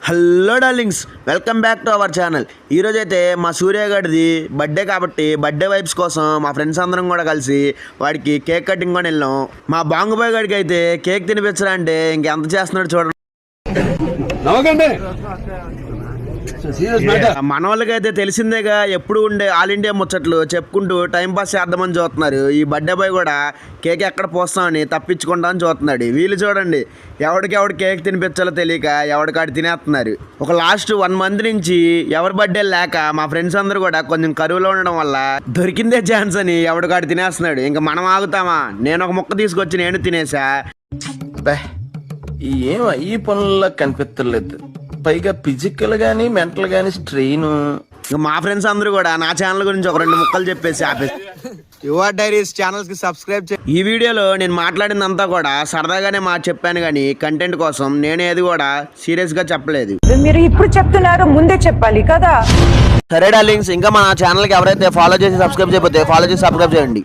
Hello darlings, welcome back to our channel. ఈరోజు అయితే మా సూర్య గారిది బర్త్డే కాబట్టి బర్త్డే వైబ్స్ కోసం మా ఫ్రెండ్స్ అందరం కూడా కలిసి వాడికి కేక్ కటింగ్ కూడా వెళ్ళాం. మా బాంగుబాయ్ గారికి అయితే కేక్ తినిపించరా అంటే ఇంకెంత చేస్తున్నాడు చూడండి. మన వాళ్ళకైతే తెలిసిందేగా, ఎప్పుడు ఉండే ఆల్ ఇండియా ముచ్చట్లు చెప్పుకుంటూ టైం పాస్ చేద్దామని చూస్తున్నారు. ఈ బర్త్డే బాయ్ కూడా కేక్ ఎక్కడ పోస్తామని తప్పించుకుంటామని చూస్తున్నాడు. వీళ్ళు చూడండి, ఎవడికెవడు కేక్ తినిపించాలో తెలియక ఎవడికాడు తినేస్తున్నారు. ఒక లాస్ట్ 1 month నుంచి ఎవరి బర్త్డే లేక మా ఫ్రెండ్స్ అందరూ కూడా కొంచెం కరువులో ఉండడం వల్ల దొరికిందే ఛాన్స్ అని ఎవడికాడు తినేస్తున్నాడు. ఇంకా మనం ఆగుతామా? నేను ఒక ముక్క తీసుకొచ్చి నేను తినేసా. ఏం ఈ పనుల్లో కనిపించలేదు. పైగా ఫిజికల్ గానీ మెంటల్ గానీ స్ట్రెయిన్. మా ఫ్రెండ్స్ అందరూ కూడా నా ఛానల్ గురించి ఒక 2 ముక్కలు చెప్పేసి ఆపేసి యువర్ డైరీస్ ఛానల్ కి సబ్స్క్రైబ్ చేయండి. ఈ వీడియోలో నేను మాట్లాడిందంతా కూడా సరదాగానే చెప్పాను కానీ కంటెంట్ కోసం నేను ఏది కూడా సీరియస్ గా చెప్పలేదు. మీరు ఇప్పుడు చెప్తున్నారు, ముందే చెప్పాలి కదా. సరే డార్లింగ్స్, ఇంకా మన ఛానల్ కి ఎవరైతే ఫాలో చేసి సబ్స్క్రైబ్ చేయకపోతే ఫాలో చేసి సబ్స్క్రైబ్ చేయండి.